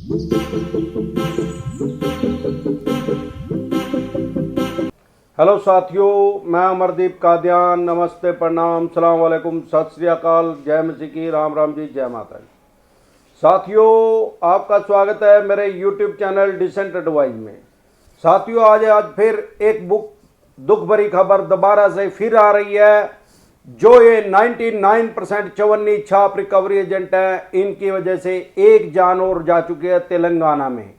Hello साथियों, मैं अमरदीप कादियान। नमस्ते, प्रणाम, सलाम वालेकुम, सत श्री अकाल, जय मसीह की, राम राम जी, जय माता जी। साथियों, आपका स्वागत है मेरे YouTube चैनल डिसेंट एडवाइज में। साथियों, आज फिर एक दुख भरी खबर दोबारा से फिर आ रही है। जो ये 99% चवन्नी छाप रिकवरी एजेंट है, इनकी वजह से एक जान और जा चुकी है तेलंगाना में।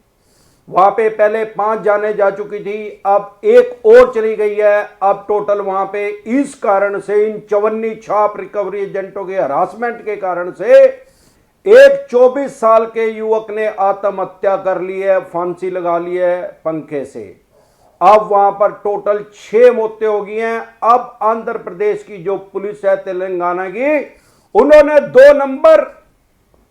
वहां पे पहले 5 जाने जा चुकी थी, अब एक और चली गई है। अब टोटल वहां पे इस कारण से, इन चवन्नी छाप रिकवरी एजेंटों के हरासमेंट के कारण से एक 24 साल के युवक ने आत्महत्या कर ली है, फांसी लगा ली है पंखे से। अब वहां पर टोटल 6 मौतें हो गई हैं। अब आंध्र प्रदेश की जो पुलिस है तेलंगाना की, उन्होंने 2 नंबर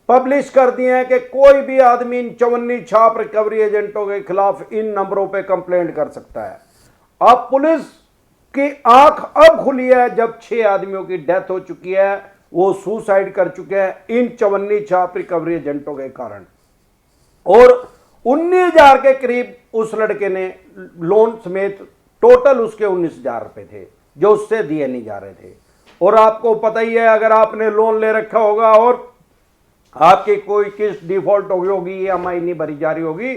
पब्लिश कर दिए हैं कि कोई भी आदमी इन चवन्नी छाप रिकवरी एजेंटों के खिलाफ इन नंबरों पे कंप्लेंट कर सकता है। अब पुलिस की आंख अब खुली है, जब 6 आदमियों की डेथ हो चुकी है, वो सुसाइड कर चुके हैं इन चवन्नी छाप रिकवरी एजेंटों के कारण। और 19,000 के करीब उस लड़के ने लोन समेत, टोटल उसके 19,000 रुपए थे जो उससे दिए नहीं जा रहे थे। और आपको पता ही है, अगर आपने लोन ले रखा होगा और आपकी कोई किस्त डिफॉल्ट हो गई होगी, EMI नहीं भरी जा रही होगी,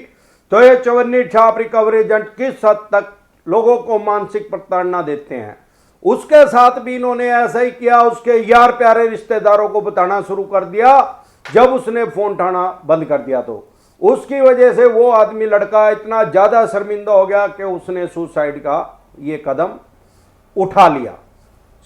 तो ये चवन्नी छाप रिकवरी एजेंट किस हद तक लोगों को मानसिक प्रताड़ना देते हैं। उसके साथ भी इन्होंने ऐसा ही किया। उसके यार प्यारे रिश्तेदारों को बताना शुरू कर दिया। जब उसने फोन उठाना बंद कर दिया तो उसकी वजह से वो आदमी, लड़का, इतना ज्यादा शर्मिंदा हो गया कि उसने सुसाइड का ये कदम उठा लिया।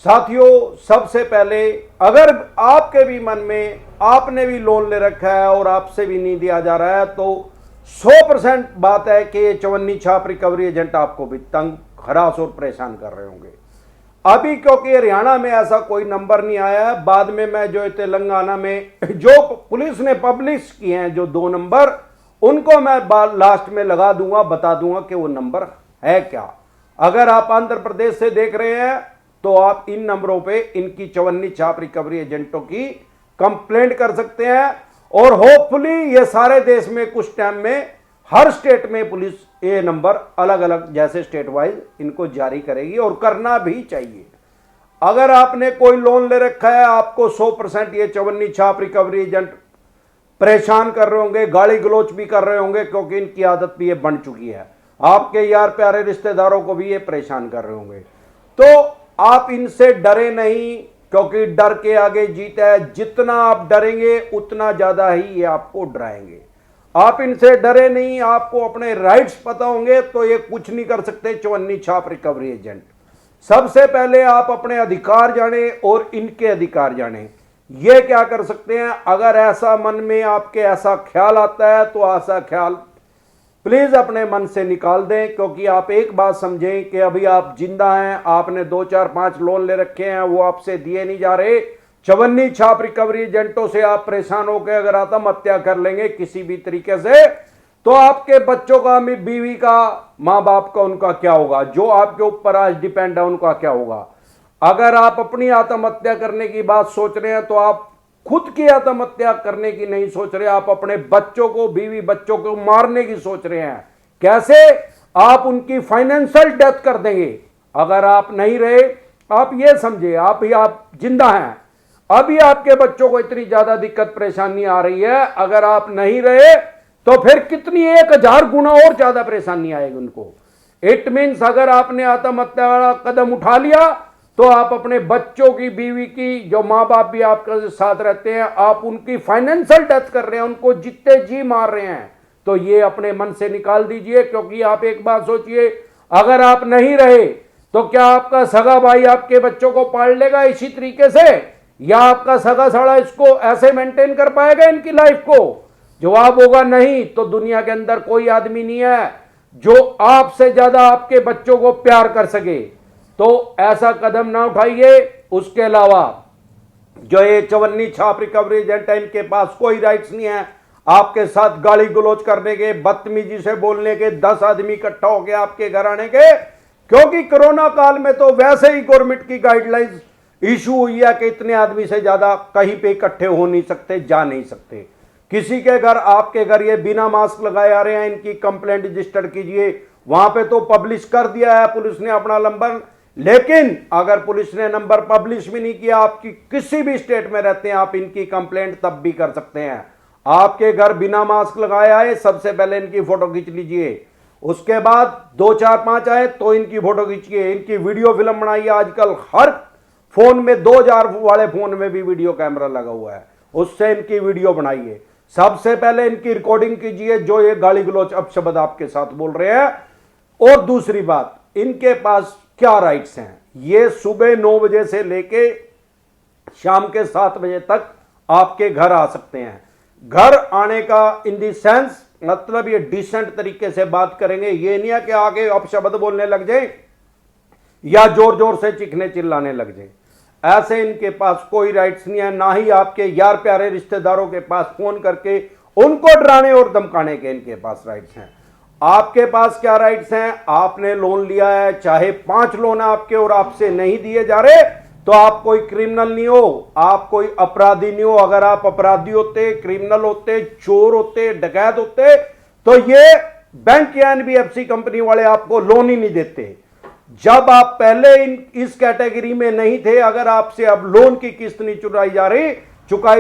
साथियों, सबसे पहले अगर आपके भी मन में, आपने भी लोन ले रखा है और आपसे भी नहीं दिया जा रहा है, तो 100% बात है कि ये चवन्नी छाप रिकवरी एजेंट आपको भी तंग, हरास और परेशान कर रहे होंगे। अभी क्योंकि हरियाणा में ऐसा कोई नंबर नहीं आया है, बाद में मैं जो तेलंगाना में जो पुलिस ने पब्लिश किए हैं जो 2 नंबर, उनको मैं लास्ट में लगा दूंगा, बता दूंगा कि वो नंबर है क्या। अगर आप आंध्र प्रदेश से देख रहे हैं तो आप इन नंबरों पे इनकी चवन्नी छाप रिकवरी एजेंटों की कंप्लेंट कर सकते हैं। और होपफुली ये सारे देश में कुछ टाइम में हर स्टेट में पुलिस ये नंबर अलग अलग, जैसे स्टेट वाइज, इनको जारी करेगी और करना भी चाहिए। अगर आपने कोई लोन ले रखा है, आपको 100% ये चवन्नी छाप रिकवरी एजेंट परेशान कर रहे होंगे, गाली गलोच भी कर रहे होंगे, क्योंकि इनकी आदत भी ये बन चुकी है। आपके यार प्यारे रिश्तेदारों को भी ये परेशान कर रहे होंगे। तो आप इनसे डरे नहीं, क्योंकि डर के आगे जीत है। जितना आप डरेंगे उतना ज्यादा ही ये आपको डराएंगे। आप इनसे डरे नहीं, आपको अपने राइट्स पता होंगे तो ये कुछ नहीं कर सकते चवन्नी छाप रिकवरी एजेंट। सबसे पहले आप अपने अधिकार जाने और इनके अधिकार जाने। ये क्या कर सकते हैं, अगर ऐसा मन में आपके ऐसा ख्याल आता है तो ऐसा ख्याल प्लीज अपने मन से निकाल दें। क्योंकि आप एक बात समझें कि अभी आप जिंदा हैं, आपने 2, 4, 5 लोन ले रखे हैं, वो आपसे दिए नहीं जा रहे। चवन्नी छाप रिकवरी एजेंटों से आप परेशान होकर अगर आत्महत्या कर लेंगे किसी भी तरीके से, तो आपके बच्चों का, बीवी का, माँ बाप का, उनका क्या होगा? जो आपके ऊपर आज डिपेंड है, उनका क्या होगा? अगर आप अपनी आत्महत्या करने की बात सोच रहे हैं तो आप खुद की आत्महत्या करने की नहीं सोच रहे, आप अपने बच्चों को, बीवी बच्चों को मारने की सोच रहे हैं। कैसे? आप उनकी फाइनेंशियल डेथ कर देंगे अगर आप नहीं रहे। आप ये समझे, आप जिंदा हैं, अभी आपके बच्चों को इतनी ज्यादा दिक्कत परेशानी आ रही है, अगर आप नहीं रहे तो फिर कितनी 1000 गुना और ज्यादा परेशानी आएगी उनको। इट मीन्स अगर आपने आत्महत्या वाला कदम उठा लिया तो आप अपने बच्चों की, बीवी की, जो माँ बाप भी आपके साथ रहते हैं, आप उनकी फाइनेंशियल डेथ कर रहे हैं, उनको जितने जी मार रहे हैं। तो ये अपने मन से निकाल दीजिए। क्योंकि आप एक बात सोचिए, अगर आप नहीं रहे तो क्या आपका सगा भाई आपके बच्चों को पाल लेगा इसी तरीके से, या आपका सगा साला इसको ऐसे मेंटेन कर पाएगा इनकी लाइफ को? जवाब होगा नहीं। तो दुनिया के अंदर कोई आदमी नहीं है जो आपसे ज्यादा आपके बच्चों को प्यार कर सके। तो ऐसा कदम ना उठाइए। उसके अलावा जो ये चवन्नी छाप रिकवरी एजेंट है, इनके पास कोई राइट्स नहीं है आपके साथ गाली गलौज करने के, बदतमीजी से बोलने के, 10 आदमी इकट्ठा होकर आपके घर आने के। क्योंकि कोरोना काल में तो वैसे ही गवर्नमेंट की गाइडलाइंस इशू हुई है कि इतने आदमी से ज्यादा कहीं पे इकट्ठे हो नहीं सकते, जा नहीं सकते। किसी के घर, आपके घर ये बिना मास्क लगाए आ रहे हैं, इनकी कंप्लेंट रजिस्टर कीजिए। वहां पे तो पब्लिश कर दिया है पुलिस ने अपना नंबर, लेकिन अगर पुलिस ने नंबर पब्लिश भी नहीं किया, आपकी किसी भी स्टेट में रहते हैं, आप इनकी कंप्लेंट तब भी कर सकते हैं। आपके घर बिना मास्क लगाए आए, सबसे पहले इनकी फोटो खींच लीजिए, उसके बाद 2 4 5 आए तो इनकी फोटो खींचिए, इनकी वीडियो फिल्म बनाइए। आजकल हर फोन में 2000 वाले फोन में भी वीडियो कैमरा लगा हुआ है, उससे इनकी वीडियो बनाइए। सबसे पहले इनकी रिकॉर्डिंग कीजिए जो ये गाली गलौज अपशब्द आपके साथ बोल रहे हैं। और दूसरी बात, इनके पास क्या राइट्स हैं। ये सुबह 9 बजे से लेके शाम के 7 बजे तक आपके घर आ सकते हैं। घर आने का इन दी सेंस मतलब ये डिसेंट तरीके से बात करेंगे, ये नहीं है कि आगे अपशब्द बोलने लग जाए या जोर जोर से चीखने चिल्लाने लग जाए। ऐसे इनके पास कोई राइट्स नहीं है, ना ही आपके यार प्यारे रिश्तेदारों के पास फोन करके उनको डराने और धमकाने के इनके पास राइट्स हैं। आपके पास क्या राइट्स हैं, आपने लोन लिया है, चाहे 5 लोन आपके और आपसे नहीं दिए जा रहे, तो आप कोई क्रिमिनल नहीं हो, आप कोई अपराधी नहीं हो। अगर आप अपराधी होते, क्रिमिनल होते, चोर होते, डकैत होते, तो ये बैंक या एनबीएफसी कंपनी वाले आपको लोन ही नहीं देते। जब आप पहले इस कैटेगरी में नहीं थे, अगर आपसे अब लोन की किस्त नहीं चुकाई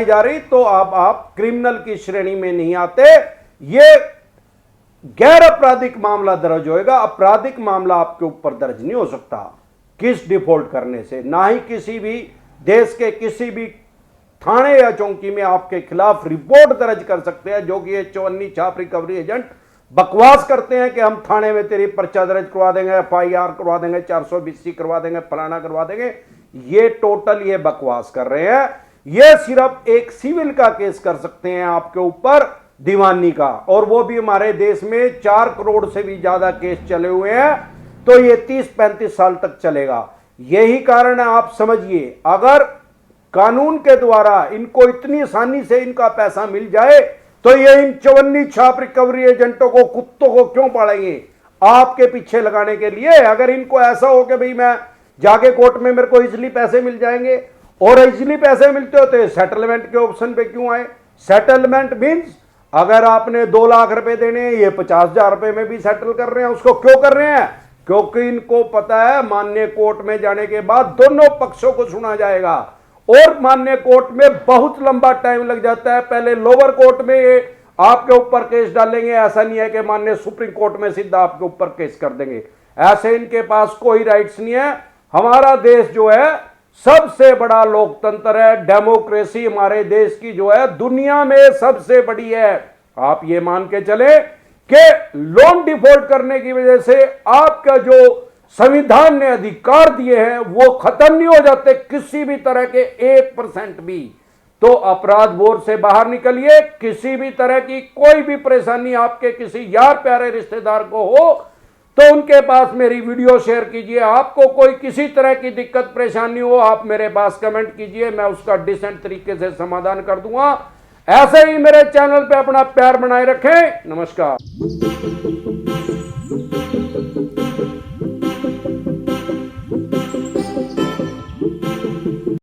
जा रही तो अब आप क्रिमिनल की श्रेणी में नहीं आते। ये गैर आपराधिक मामला दर्ज होएगा, आपराधिक मामला आपके ऊपर दर्ज नहीं हो सकता किस डिफॉल्ट करने से। ना ही किसी भी देश के किसी भी थाने या चौकी में आपके खिलाफ रिपोर्ट दर्ज कर सकते हैं, जो कि ये चवन्नी छाप रिकवरी एजेंट बकवास करते हैं कि हम थाने में तेरी पर्चा दर्ज करवा देंगे, एफआईआर करवा देंगे, 420 करवा देंगे, फलाना करवा देंगे। ये टोटल ये बकवास कर रहे हैं। ये सिर्फ एक सिविल का केस कर सकते हैं आपके ऊपर, दीवानी का, और वो भी हमारे देश में 4 करोड़ से भी ज्यादा केस चले हुए हैं, तो ये 30-35 साल तक चलेगा। यही कारण है, आप समझिए, अगर कानून के द्वारा इनको इतनी आसानी से इनका पैसा मिल जाए तो ये इन चवन्नी छाप रिकवरी एजेंटों को, कुत्तों को क्यों पालेंगे आपके पीछे लगाने के लिए। अगर इनको ऐसा हो कि भाई मैं जाके कोर्ट में मेरे को इजिली पैसे मिल जाएंगे, और इजिली पैसे मिलते होते सेटलमेंट के ऑप्शन पे क्यों आए। सेटलमेंट मीन्स अगर आपने 2 लाख रुपए देने हैं, ये 50,000 रुपए में भी सेटल कर रहे हैं। उसको क्यों कर रहे हैं, क्योंकि इनको पता है माननीय कोर्ट में जाने के बाद दोनों पक्षों को सुना जाएगा, और माननीय कोर्ट में बहुत लंबा टाइम लग जाता है। पहले लोअर कोर्ट में ये आपके ऊपर केस डालेंगे, ऐसा नहीं है कि माननीय सुप्रीम कोर्ट में सीधा आपके ऊपर केस कर देंगे। ऐसे इनके पास कोई राइट्स नहीं है। हमारा देश जो है सबसे बड़ा लोकतंत्र है, डेमोक्रेसी हमारे देश की जो है दुनिया में सबसे बड़ी है। आप ये मान के चले कि लोन डिफॉल्ट करने की वजह से आपका जो संविधान ने अधिकार दिए हैं वो खत्म नहीं हो जाते किसी भी तरह के 1% भी। तो अपराध बोर्ड से बाहर निकलिए। किसी भी तरह की कोई भी परेशानी आपके किसी यार प्यारे रिश्तेदार को हो तो उनके पास मेरी वीडियो शेयर कीजिए। आपको कोई किसी तरह की दिक्कत परेशानी हो, आप मेरे पास कमेंट कीजिए, मैं उसका डिसेंट तरीके से समाधान कर दूंगा। ऐसे ही मेरे चैनल पे अपना प्यार बनाए रखें। नमस्कार।